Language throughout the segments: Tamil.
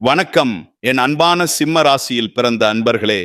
வணக்கம். என் அன்பான சிம்ம ராசியில் பிறந்த அன்பர்களே,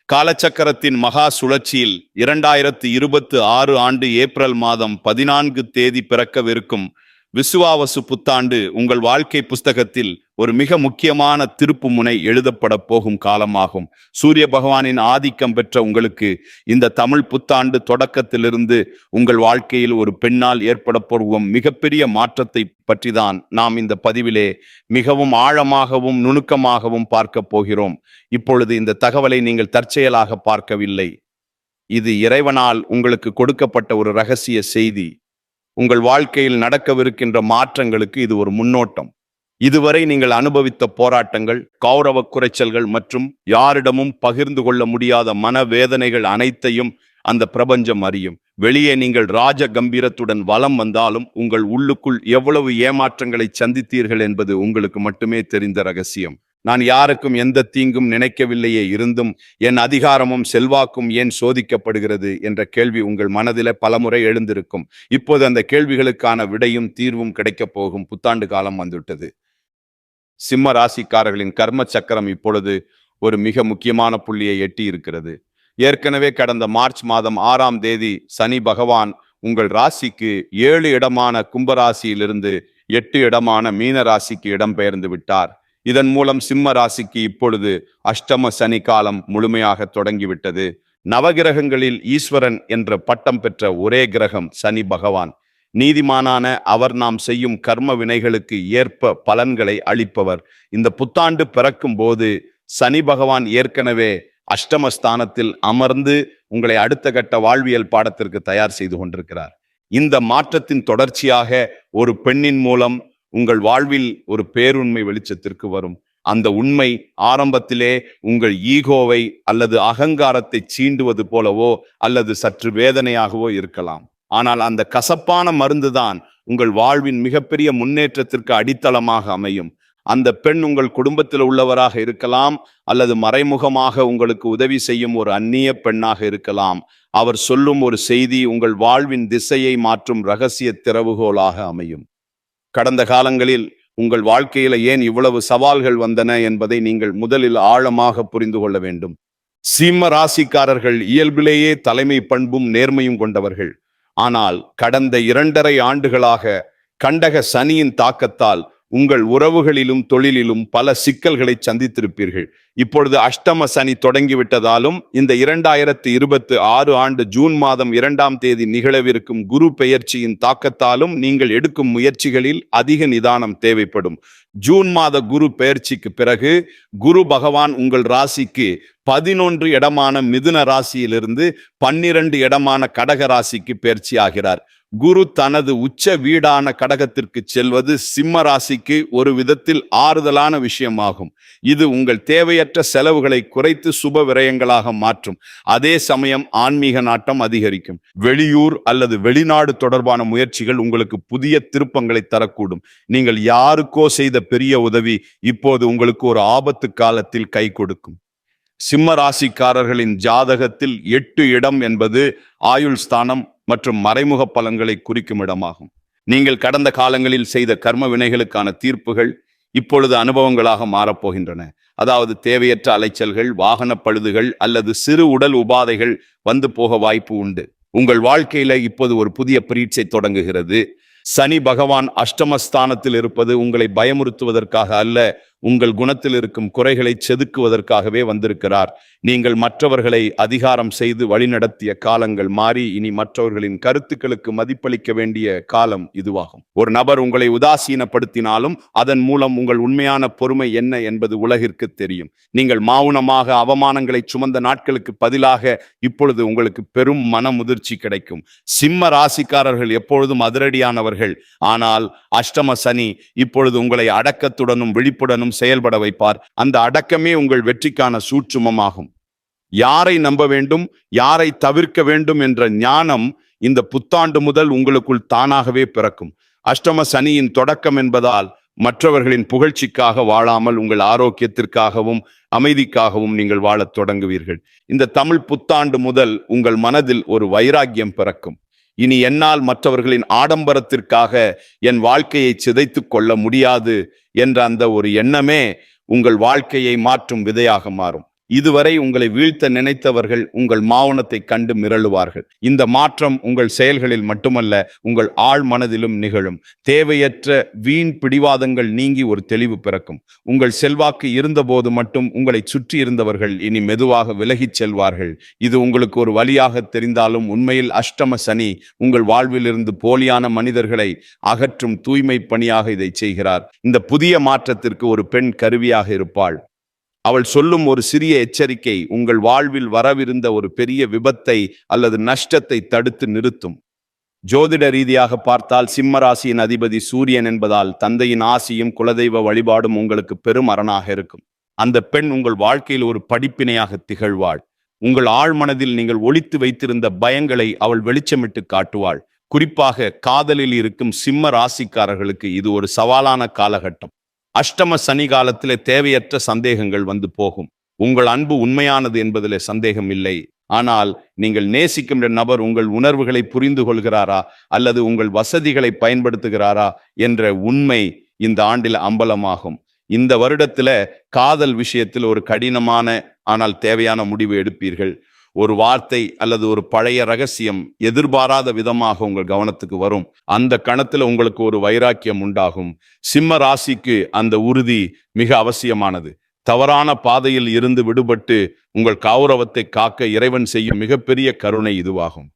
காலச்சக்கரத்தின் மகா சுழற்சியில் 2026 ஆண்டு ஏப்ரல் மாதம் 14 தேதி பிறக்கவிருக்கும் விசுவாவசு புத்தாண்டு உங்கள் வாழ்க்கை புஸ்தகத்தில் ஒரு மிக முக்கியமான திருப்பு முனை எழுதப்பட போகும் காலமாகும். சூரிய பகவானின் ஆதிக்கம் பெற்ற உங்களுக்கு இந்த தமிழ் புத்தாண்டு தொடக்கத்திலிருந்து உங்கள் வாழ்க்கையில் ஒரு பெண்ணால் ஏற்பட போகும் மிகப்பெரிய மாற்றத்தை பற்றி தான் நாம் இந்த பதிவிலே மிகவும் ஆழமாகவும் நுணுக்கமாகவும் பார்க்க போகிறோம். இப்பொழுது இந்த தகவலை நீங்கள் தற்செயலாக பார்க்கவில்லை. இது இறைவனால் உங்களுக்கு கொடுக்கப்பட்ட ஒரு ரகசிய செய்தி. உங்கள் வாழ்க்கையில் நடக்கவிருக்கின்ற மாற்றங்களுக்கு இது ஒரு முன்னோட்டம். இதுவரை நீங்கள் அனுபவித்த போராட்டங்கள், கௌரவ குறைச்சல்கள் மற்றும் யாரிடமும் பகிர்ந்து கொள்ள முடியாத மனவேதனைகள் அனைத்தையும் அந்த பிரபஞ்சம் அறியும். வெளியே நீங்கள் ராஜ கம்பீரத்துடன் வலம் வந்தாலும் உங்கள் உள்ளுக்குள் எவ்வளவு ஏமாற்றங்களை சந்தித்தீர்கள் என்பது உங்களுக்கு மட்டுமே தெரிந்த ரகசியம். நான் யாருக்கும் எந்த தீங்கும் நினைக்கவில்லையே இருந்தும் என் அதிகாரமும் செல்வாக்கும் ஏன் சோதிக்கப்படுகிறது என்ற கேள்வி உங்கள் மனதில பலமுறை எழுந்திருக்கும். இப்போது அந்த கேள்விகளுக்கான விடையும் தீர்வும் கிடைக்கப் போகும் புத்தாண்டு காலம் வந்துவிட்டது. சிம்ம ராசிக்காரர்களின் கர்ம சக்கரம் இப்பொழுது ஒரு மிக முக்கியமான புள்ளியை எட்டி இருக்கிறது. ஏற்கனவே கடந்த மார்ச் மாதம் 6ஆம் தேதி சனி பகவான் உங்கள் ராசிக்கு 7 இடமான கும்பராசியிலிருந்து 8 இடமான மீன ராசிக்கு இடம்பெயர்ந்து விட்டார். இதன் மூலம் சிம்ம ராசிக்கு இப்பொழுது அஷ்டம சனி காலம் முழுமையாக தொடங்கிவிட்டது. நவகிரகங்களில் ஈஸ்வரன் என்ற பட்டம் பெற்ற ஒரே கிரகம் சனி பகவான். நீதிமானான அவர் நாம் செய்யும் கர்ம வினைகளுக்கு ஏற்ப பலன்களை அளிப்பவர். இந்த புத்தாண்டு பிறக்கும் போது சனி பகவான் ஏற்கனவே அஷ்டமஸ்தானத்தில் அமர்ந்து உங்களை அடுத்த கட்ட வாழ்வியல் பாடத்திற்கு தயார் செய்து கொண்டிருக்கிறார். இந்த மாற்றத்தின் தொடர்ச்சியாக ஒரு பெண்ணின் மூலம் உங்கள் வாழ்வில் ஒரு பேருண்மை வெளிச்சத்திற்கு வரும். அந்த உண்மை ஆரம்பத்திலே உங்கள் ஈகோவை அல்லது அகங்காரத்தை சீண்டுவது போலவோ அல்லது சற்று வேதனையாகவோ இருக்கலாம். ஆனால் அந்த கசப்பான மருந்துதான் உங்கள் வாழ்வின் மிகப்பெரிய முன்னேற்றத்திற்கு அடித்தளமாக அமையும். அந்த பெண் உங்கள் குடும்பத்தில் உள்ளவராக இருக்கலாம் அல்லது மறைமுகமாக உங்களுக்கு உதவி செய்யும் ஒரு அந்நிய பெண்ணாக இருக்கலாம். அவர் சொல்லும் ஒரு செய்தி உங்கள் வாழ்வின் திசையை மாற்றும் இரகசிய திறவுகோலாக அமையும். கடந்த காலங்களில் உங்கள் வாழ்க்கையில ஏன் இவ்வளவு சவால்கள் வந்தன என்பதை நீங்கள் முதலில் ஆழமாக புரிந்து கொள்ள வேண்டும். சிம்ம ராசிக்காரர்கள் இயல்பிலேயே தலைமை பண்பும் நேர்மையும் கொண்டவர்கள். ஆனால் கடந்த 2.5 ஆண்டுகளாக கண்டக சனியின் தாக்கத்தால் உங்கள் உறவுகளிலும் தொழிலிலும் பல சிக்கல்களை சந்தித்திருப்பீர்கள். இப்பொழுது அஷ்டம சனி தொடங்கிவிட்டதாலும் இந்த 2026 ஆண்டு ஜூன் மாதம் 2ஆம் தேதி நிகழவிருக்கும் குரு பெயர்ச்சியின் தாக்கத்தாலும் நீங்கள் எடுக்கும் முயற்சிகளில் அதிக நிதானம் தேவைப்படும். ஜூன் மாத குரு பெயர்ச்சிக்கு பிறகு குரு பகவான் உங்கள் ராசிக்கு 11 இடமான மிதுன ராசியிலிருந்து 12 இடமான கடக ராசிக்கு பெயர்ச்சி ஆகிறார். குரு தனது உச்ச வீடான கடகத்திற்கு செல்வது சிம்ம ராசிக்கு ஒரு விதத்தில் ஆறுதலான விஷயமாகும். இது உங்கள் தேவையற்ற செலவுகளை குறைத்து சுப விரயங்களாக மாற்றும். அதே சமயம் ஆன்மீக நாட்டம் அதிகரிக்கும். வெளியூர் அல்லது வெளிநாடு தொடர்பான முயற்சிகள் உங்களுக்கு புதிய திருப்பங்களை தரக்கூடும். நீங்கள் யாருக்கோ செய்த பெரிய உதவி இப்போது உங்களுக்கு ஒரு ஆபத்து காலத்தில் கை கொடுக்கும். சிம்ம ராசிக்காரர்களின் ஜாதகத்தில் 8 இடம் என்பது ஆயுள் ஸ்தானம் மற்றும் மறைமுக பலன்களை குறிக்கும் இடமாகும். நீங்கள் கடந்த காலங்களில் செய்த கர்ம வினைகளுக்கான தீர்ப்புகள் இப்பொழுது அனுபவங்களாக மாறப்போகின்றன. அதாவது தேவையற்ற அலைச்சல்கள், வாகன பழுதுகள் அல்லது சிறு உடல் உபாதைகள் வந்து போக வாய்ப்பு உண்டு. உங்கள் வாழ்க்கையில இப்போது ஒரு புதிய பரீட்சை தொடங்குகிறது. சனி பகவான் அஷ்டமஸ்தானத்தில் இருப்பது உங்களை பயமுறுத்துவதற்காக அல்ல, உங்கள் குணத்தில் இருக்கும் குறைகளை செதுக்குவதற்காகவே வந்திருக்கிறார். நீங்கள் மற்றவர்களை அதிகாரம் செய்து வழிநடத்திய காலங்கள் மாறி இனி மற்றவர்களின் கருத்துக்களுக்கு மதிப்பளிக்க வேண்டிய காலம் இதுவாகும். ஒரு நபர் உங்களை உதாசீனப்படுத்தினாலும் அதன் மூலம் உங்கள் உண்மையான பொறுமை என்ன என்பது உலகிற்கு தெரியும். நீங்கள் மௌனமாக அவமானங்களை சுமந்த நாட்களுக்கு பதிலாக இப்பொழுது உங்களுக்கு பெரும் மன முதிர்ச்சி கிடைக்கும். சிம்ம ராசிக்காரர்கள் எப்பொழுதும் அதிரடியானவர்கள். ஆனால் அஷ்டம சனி இப்பொழுது உங்களை அடக்கத்துடனும் விழிப்புடனும் செயல்பட வைப்பார். அந்த அடக்கமே உங்கள் வெற்றிக்கான சூட்சுமமாகும். யாரை நம்ப வேண்டும், யாரை தவிர்க்க வேண்டும் என்ற ஞானம் இந்த புத்தாண்டு முதல் உங்களுக்குள் தானாகவே பிறக்கும். அஷ்டம சனியின் தொடக்கம் என்பதால் மற்றவர்களின் புகழ்ச்சிக்காக வாழாமல் உங்கள் ஆரோக்கியத்திற்காகவும் அமைதிக்காகவும் நீங்கள் வாழத் தொடங்குவீர்கள். இந்த தமிழ் புத்தாண்டு முதல் உங்கள் மனதில் ஒரு வைராக்கியம் பிறக்கும். இனி என்னால் மற்றவர்களின் ஆடம்பரத்திற்காக என் வாழ்க்கையை சிதைத்து கொள்ள முடியாது என்ற அந்த ஒரு எண்ணமே உங்கள் வாழ்க்கையை மாற்றும் விதையாக மாறும். இதுவரை உங்களை வீழ்த்த நினைத்தவர்கள் உங்கள் மாவனத்தை கண்டு மிரளுவார்கள். இந்த மாற்றம் உங்கள் செயல்களில் மட்டுமல்ல, உங்கள் ஆழ் மனதிலும் நிகழும். தேவையற்ற வீண் பிடிவாதங்கள் நீங்கி ஒரு தெளிவு பிறக்கும். உங்கள் செல்வாக்கு இருந்தபோது மட்டும் உங்களை சுற்றி இருந்தவர்கள் இனி மெதுவாக விலகிச் செல்வார்கள். இது உங்களுக்கு ஒரு வழியாக தெரிந்தாலும் உண்மையில் அஷ்டம சனி உங்கள் வாழ்வில் இருந்து போலியான மனிதர்களை அகற்றும் தூய்மை பணியாக இதை செய்கிறார். இந்த புதிய மாற்றத்திற்கு ஒரு பெண் கருவியாக இருப்பாள். அவள் சொல்லும் ஒரு சிறிய எச்சரிக்கை உங்கள் வாழ்வில் வரவிருந்த ஒரு பெரிய விபத்தை அல்லது நஷ்டத்தை தடுத்து நிறுத்தும். ஜோதிட ரீதியாக பார்த்தால் சிம்ம ராசியின் அதிபதி சூரியன் என்பதால் தந்தையின் ஆசியும் குலதெய்வ வழிபாடும் உங்களுக்கு பெரும் அரணாக இருக்கும். அந்த பெண் உங்கள் வாழ்க்கையில் ஒரு படிப்பினையாக திகழ்வாள். உங்கள் ஆழ்மனதில் நீங்கள் ஒளித்து வைத்திருந்த பயங்களை அவள் வெளிச்சமிட்டு காட்டுவாள். குறிப்பாக காதலில் இருக்கும் சிம்ம ராசிக்காரர்களுக்கு இது ஒரு சவாலான காலகட்டம். அஷ்டம சனி காலத்திலே தேவையற்ற சந்தேகங்கள் வந்து போகும். உங்கள் அன்பு உண்மையானது என்பதிலே சந்தேகம் இல்லை. ஆனால் நீங்கள் நேசிக்கின்ற நபர் உங்கள் உணர்வுகளை புரிந்து கொள்கிறாரா அல்லது உங்கள் வசதிகளை பயன்படுத்துகிறாரா என்ற உண்மை இந்த ஆண்டில் அம்பலமாகும். இந்த வருடத்துல காதல் விஷயத்தில் ஒரு கடினமான ஆனால் தேவையான முடிவு எடுப்பீர்கள். ஒரு வார்த்தை அல்லது ஒரு பழைய ரகசியம் எதிர்பாராத விதமாக உங்கள் கவனத்துக்கு வரும். அந்த கணத்துல உங்களுக்கு ஒரு வைராக்கியம் உண்டாகும். சிம்ம ராசிக்கு அந்த உறுதி மிக அவசியமானது. தவறான பாதையில் இருந்து விடுபட்டு உங்கள் கௌரவத்தை காக்க இறைவன் செய்யும் மிகப்பெரிய கருணை இதுவாகும்.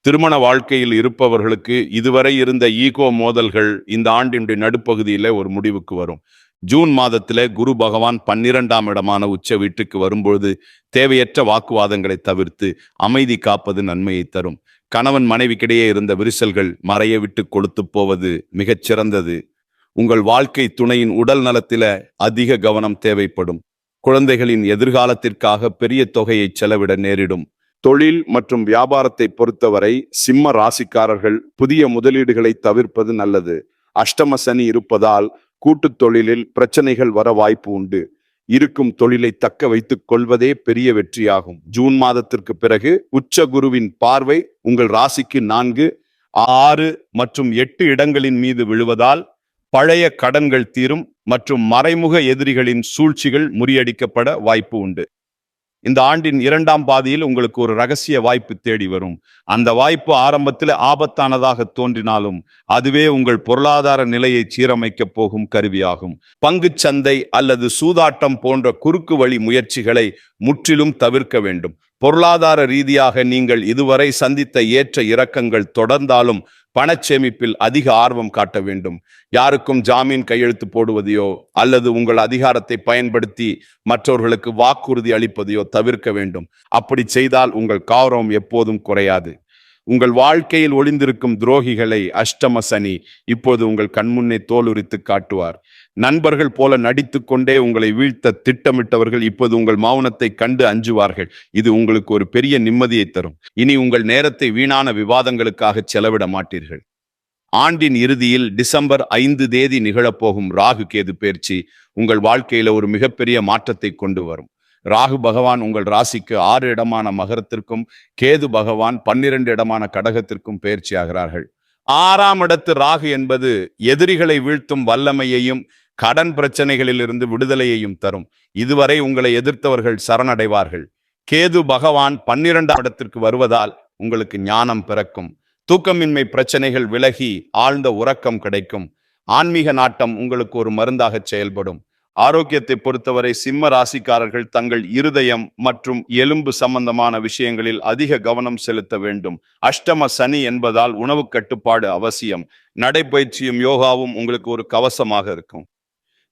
திருமண வாழ்க்கையில் இருப்பவர்களுக்கு இதுவரை இருந்த ஈகோ மோதல்கள் இந்த ஆண்டின் நடுப்பகுதியில ஒரு முடிவுக்கு வரும். ஜூன் மாதத்திலே குரு பகவான் 12ஆம் இடமான உச்ச வீட்டுக்கு வரும்பொழுது தேவையற்ற வாக்குவாதங்களை தவிர்த்து அமைதி காப்பது நன்மையை தரும். கணவன் மனைவிக்கிடையே இருந்த விரிசல்கள் மறைய விட்டு கொடுத்து போவது மிகச் சிறந்தது. உங்கள் வாழ்க்கை துணையின் உடல் நலத்தில அதிக கவனம் தேவைப்படும். குழந்தைகளின் எதிர்காலத்திற்காக பெரிய தொகையை செலவிட நேரிடும். தொழில் மற்றும் வியாபாரத்தை பொறுத்தவரை சிம்ம ராசிக்காரர்கள் புதிய முதலீடுகளை தவிர்ப்பது நல்லது. அஷ்டம சனி இருப்பதால் கூட்டுத் தொழிலில் பிரச்சனைகள் வர வாய்ப்பு உண்டு. இருக்கும் தொழிலை தக்க வைத்துக் கொள்வதே பெரிய வெற்றியாகும். ஜூன் மாதத்திற்கு பிறகு உச்ச குருவின் பார்வை உங்கள் ராசிக்கு 4, 6 மற்றும் 8 இடங்களின் மீது விழுவதால் பழைய கடன்கள் தீரும் மற்றும் மறைமுக எதிரிகளின் சூழ்ச்சிகள் முறியடிக்கப்பட வாய்ப்பு உண்டு. இந்த ஆண்டின் 2ஆம் பாதியில் உங்களுக்கு ஒரு ரகசிய வாய்ப்பு தேடி வரும். அந்த வாய்ப்பு ஆரம்பத்தில் ஆபத்தானதாக தோன்றினாலும் அதுவே உங்கள் பொருளாதார நிலையை சீரமைக்க போகும் கருவியாகும். பங்குச் சந்தை அல்லது சூதாட்டம் போன்ற குறுக்கு வழி முயற்சிகளை முற்றிலும் தவிர்க்க வேண்டும். பொருளாதார ரீதியாக நீங்கள் இதுவரை சந்தித்த ஏற்ற இறக்கங்கள் தொடர்ந்தாலும் பணச்சேமிப்பில் அதிக ஆர்வம் காட்ட வேண்டும். யாருக்கும் ஜாமீன் கையெழுத்து போடுவதையோ அல்லது உங்கள் அதிகாரத்தை பயன்படுத்தி மற்றவர்களுக்கு வாக்குறுதி அளிப்பதையோ தவிர்க்க வேண்டும். அப்படி செய்தால் உங்கள் கௌரவம் எப்போதும் குறையாது. உங்கள் வாழ்க்கையில் ஒளிந்திருக்கும் துரோகிகளை அஷ்டம சனி இப்போது உங்கள் கண்முன்னே தோலுரித்து காட்டுவார். நண்பர்கள் போல நடித்து கொண்டே உங்களை வீழ்த்த திட்டமிட்டவர்கள் இப்போது உங்கள் மௌனத்தை கண்டு அஞ்சுவார்கள். இது உங்களுக்கு ஒரு பெரிய நிம்மதியை தரும். இனி உங்கள் நேரத்தை வீணான விவாதங்களுக்காக செலவிட மாட்டீர்கள். ஆண்டின் இறுதியில் டிசம்பர் 5 தேதி நிகழப்போகும் ராகு கேது பயிற்சி உங்கள் வாழ்க்கையில ஒரு மிகப்பெரிய மாற்றத்தை கொண்டு வரும். ராகு பகவான் உங்கள் ராசிக்கு 6 இடமான மகரத்திற்கும் கேது பகவான் 12 இடமான கடகத்திற்கும் பயிற்சி ஆகிறார்கள். 6ஆம் இடத்து ராகு என்பது எதிரிகளை வீழ்த்தும் வல்லமையையும் கடன் பிரச்சனைகளில் இருந்து விடுதலையையும் தரும். இதுவரை உங்களை எதிர்த்தவர்கள் சரணடைவார்கள். கேது பகவான் 12ஆம் இடத்திற்கு வருவதால் உங்களுக்கு ஞானம் பிறக்கும். தூக்கமின்மை பிரச்சனைகள் விலகி ஆழ்ந்த உறக்கம் கிடைக்கும். ஆன்மீக நாட்டம் உங்களுக்கு ஒரு மருந்தாக செயல்படும். ஆரோக்கியத்தை பொறுத்தவரை சிம்ம ராசிக்காரர்கள் தங்கள் இருதயம் மற்றும் எலும்பு சம்பந்தமான விஷயங்களில் அதிக கவனம் செலுத்த வேண்டும். அஷ்டம சனி என்பதால் உணவு கட்டுப்பாடு அவசியம். நடைப்பயிற்சியும் யோகாவும் உங்களுக்கு ஒரு கவசமாக இருக்கும்.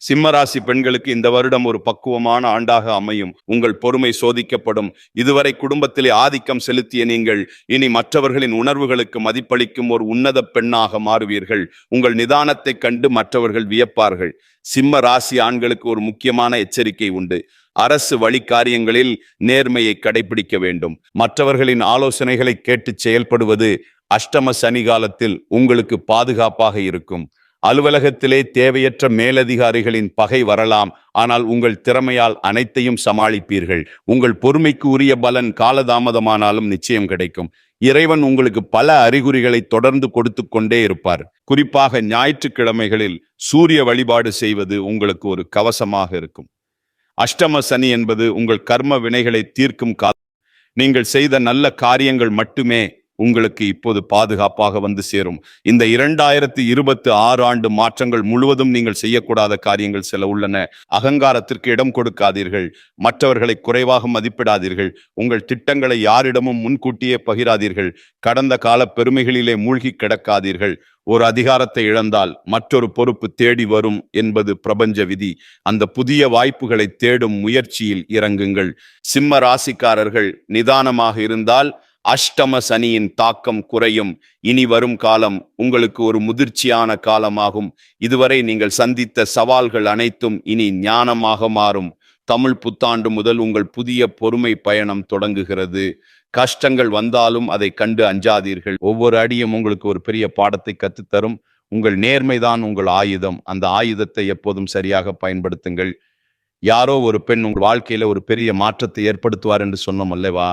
சிம்மராசி பெண்களுக்கு இந்த வருடம் ஒரு பக்குவமான ஆண்டாக அமையும். உங்கள் பொறுமை சோதிக்கப்படும். இதுவரை குடும்பத்திலே ஆதிக்கம் செலுத்திய நீங்கள் இனி மற்றவர்களின் உணர்வுகளுக்கு மதிப்பளிக்கும் ஒரு உன்னத பெண்ணாக மாறுவீர்கள். உங்கள் நிதானத்தை கண்டு மற்றவர்கள் வியப்பார்கள். சிம்ம ராசி ஆண்களுக்கு ஒரு முக்கியமான எச்சரிக்கை உண்டு. அரசு வழி காரியங்களில் நேர்மையை கடைபிடிக்க வேண்டும். மற்றவர்களின் ஆலோசனைகளை கேட்டு செயல்படுவது அஷ்டம சனி காலத்தில் உங்களுக்கு பாதுகாப்பாக இருக்கும். அலுவலகத்திலே தேவையற்ற மேலதிகாரிகளின் பகை வரலாம், ஆனால் உங்கள் திறமையால் அனைத்தையும் சமாளிப்பீர்கள். உங்கள் பொறுமைக்கு உரிய பலன் காலதாமதமானாலும் நிச்சயம் கிடைக்கும். இறைவன் உங்களுக்கு பல அறிகுறிகளை தொடர்ந்து கொடுத்து கொண்டே இருப்பார். குறிப்பாக ஞாயிற்றுக்கிழமைகளில் சூரிய வழிபாடு செய்வது உங்களுக்கு ஒரு கவசமாக இருக்கும். அஷ்டம சனி என்பது உங்கள் கர்ம வினைகளை தீர்க்கும் காலம். நீங்கள் செய்த நல்ல காரியங்கள் மட்டுமே உங்களுக்கு இப்போது பாதுகாப்பாக வந்து சேரும். இந்த 2026 ஆண்டு மாற்றங்கள் முழுவதும் நீங்கள் செய்யக்கூடாத காரியங்கள் சில உள்ளன. அகங்காரத்திற்கு இடம் கொடுக்காதீர்கள். மற்றவர்களை குறைவாக மதிப்பிடாதீர்கள். உங்கள் திட்டங்களை யாரிடமும் முன்கூட்டியே பகிராதீர்கள். கடந்த கால பெருமைகளிலே மூழ்கி கிடக்காதீர்கள். ஒரு அதிகாரத்தை இழந்தால் மற்றொரு பொறுப்பு தேடி வரும் என்பது பிரபஞ்ச விதி. அந்த புதிய வாய்ப்புகளை தேடும் முயற்சியில் இறங்குங்கள். சிம்ம ராசிக்காரர்கள் நிதானமாக இருந்தால் அஷ்டம சனியின் தாக்கம் குறையும். இனி வரும் காலம் உங்களுக்கு ஒரு முதிர்ச்சியான காலமாகும். இதுவரை நீங்கள் சந்தித்த சவால்கள் அனைத்தும் இனி ஞானமாக மாறும். தமிழ் புத்தாண்டு முதல் உங்கள் புதிய பொறுமை பயணம் தொடங்குகிறது. கஷ்டங்கள் வந்தாலும் அதை கண்டு அஞ்சாதீர்கள். ஒவ்வொரு அடியும் உங்களுக்கு ஒரு பெரிய பாடத்தை கற்றுத்தரும். உங்கள் நேர்மைதான் உங்கள் ஆயுதம். அந்த ஆயுதத்தை எப்போதும் சரியாக பயன்படுத்துங்கள். யாரோ ஒரு பெண் உங்கள் வாழ்க்கையில ஒரு பெரிய மாற்றத்தை ஏற்படுத்துவார் என்று சொன்னோம் அல்லவா?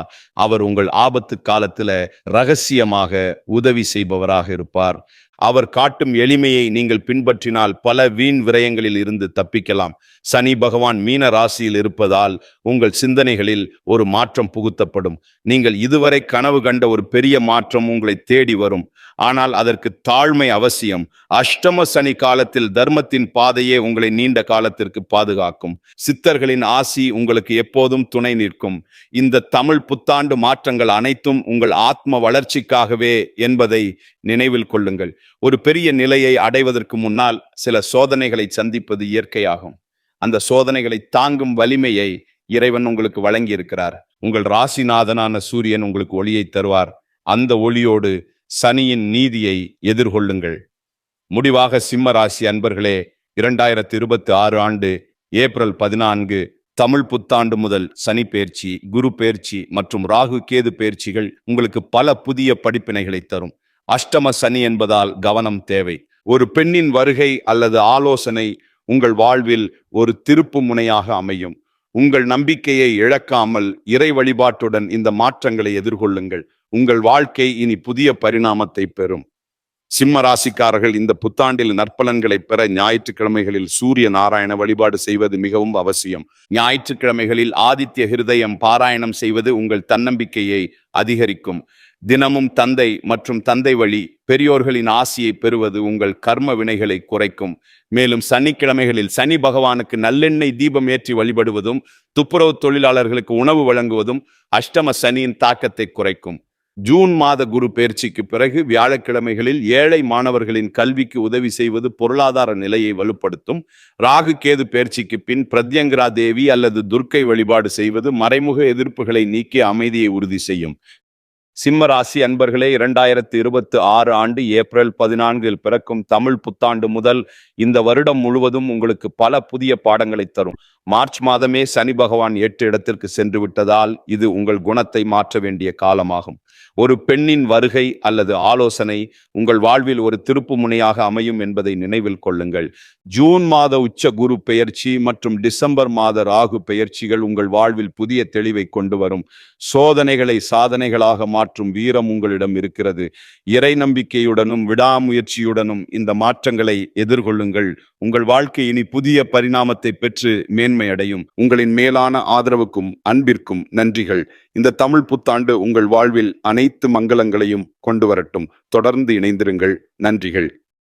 அவர் உங்கள் ஆபத்து காலத்துல ரகசியமாக உதவி செய்பவராக இருப்பார். அவர் காட்டும் எளிமையை நீங்கள் பின்பற்றினால் பல வீண் விரயங்களில் இருந்து தப்பிக்கலாம். சனி பகவான் மீன ராசியில் இருப்பதால் உங்கள் சிந்தனைகளில் ஒரு மாற்றம் புகுத்தப்படும். நீங்கள் இதுவரை கனவு கண்ட ஒரு பெரிய மாற்றம் உங்களை தேடி வரும். ஆனால் அதற்கு தாழ்மை அவசியம். அஷ்டம சனி காலத்தில் தர்மத்தின் பாதையே உங்களை நீண்ட காலத்திற்கு பாதுகாக்கும். சித்தர்களின் ஆசி உங்களுக்கு எப்போதும் துணை நிற்கும். இந்த தமிழ் புத்தாண்டு மாற்றங்கள் அனைத்தும் உங்கள் ஆத்ம வளர்ச்சிக்காகவே என்பதை நினைவில் கொள்ளுங்கள். ஒரு பெரிய நிலையை அடைவதற்கு முன்னால் சில சோதனைகளை சந்திப்பது இயற்கையாகும். அந்த சோதனைகளை தாங்கும் வலிமையை இறைவன் உங்களுக்கு வழங்கி இருக்கிறார். உங்கள் ராசிநாதனான சூரியன் உங்களுக்கு ஒளியை தருவார். அந்த ஒளியோடு சனியின் நீதியை எதிர்கொள்ளுங்கள். முடிவாக சிம்ம ராசி அன்பர்களே, 2026 ஆண்டு ஏப்ரல் 14 தமிழ் புத்தாண்டு முதல் சனி பெயர்ச்சி, குரு பெயர்ச்சி மற்றும் ராகு கேது பெயர்ச்சிகள் உங்களுக்கு பல புதிய படிப்பினைகளை தரும். அஷ்டம சனி என்பதால் கவனம் தேவை. ஒரு பெண்ணின் வருகை அல்லது ஆலோசனை உங்கள் வாழ்வில் ஒரு திருப்பு முனையாக அமையும். உங்கள் நம்பிக்கையை இழக்காமல் இறை வழிபாட்டுடன் இந்த மாற்றங்களை எதிர்கொள்ளுங்கள். உங்கள் வாழ்க்கை இனி புதிய பரிணாமத்தை பெறும். சிம்ம ராசிக்காரர்கள் இந்த புத்தாண்டில் நற்பலன்களை பெற ஞாயிற்றுக்கிழமைகளில் சூரிய நாராயண வழிபாடு செய்வது மிகவும் அவசியம். ஞாயிற்றுக்கிழமைகளில் ஆதித்ய ஹிருதயம் பாராயணம் செய்வது உங்கள் தன்னம்பிக்கையை அதிகரிக்கும். தினமும் தந்தை மற்றும் தந்தை வழி பெரியோர்களின் ஆசியை பெறுவது உங்கள் கர்ம வினைகளை குறைக்கும். மேலும் சனிக்கிழமைகளில் சனி பகவானுக்கு நல்லெண்ணெய் தீபம் ஏற்றி வழிபடுவதும் துப்புரவு தொழிலாளர்களுக்கு உணவு வழங்குவதும் அஷ்டம சனியின் தாக்கத்தை குறைக்கும். ஜூன் மாத குரு பெயர்ச்சிக்கு பிறகு வியாழக்கிழமைகளில் ஏழை மாணவர்களின் கல்விக்கு உதவி செய்வது பொருளாதார நிலையை வலுப்படுத்தும். ராகு கேது பெயர்ச்சிக்கு பின் பிரத்யங்கரா தேவி அல்லது துர்க்கை வழிபாடு செய்வது மறைமுக எதிர்ப்புகளை நீக்கி அமைதியை உறுதி செய்யும். சிம்ம ராசி அன்பர்களே, 2026 ஆண்டு ஏப்ரல் 14 பிறக்கும் தமிழ் புத்தாண்டு முதல் இந்த வருடம் முழுவதும் உங்களுக்கு பல புதிய பாடங்களை தரும். மார்ச் மாதமே சனி பகவான் 8 இடத்திற்கு சென்று விட்டதால் இது உங்கள் குணத்தை மாற்ற வேண்டிய காலமாகும். ஒரு பெண்ணின் வருகை அல்லது ஆலோசனை உங்கள் வாழ்வில் ஒரு திருப்பு முனையாக அமையும் என்பதை நினைவில் கொள்ளுங்கள். ஜூன் மாத உச்ச குரு பெயர்ச்சி மற்றும் டிசம்பர் மாத ராகு பெயர்ச்சிகள் உங்கள் வாழ்வில் புதிய தெளிவை கொண்டு வரும். சோதனைகளை சாதனைகளாக மாற்றும் வீரம் உங்களிடம் இருக்கிறது. இறை நம்பிக்கையுடனும் விடாமுயற்சியுடனும் இந்த மாற்றங்களை எதிர்கொள்ளுங்கள். உங்கள் வாழ்க்கை இனி புதிய பரிணாமத்தை பெற்று மேன்மையடையும். உங்களின் மேலான ஆதரவுக்கும் அன்பிற்கும் நன்றிகள். இந்த தமிழ் புத்தாண்டு உங்கள் வாழ்வில் அனைத்து மங்களங்களையும் கொண்டு வரட்டும். தொடர்ந்து இணைந்திருங்கள். நன்றிகள்.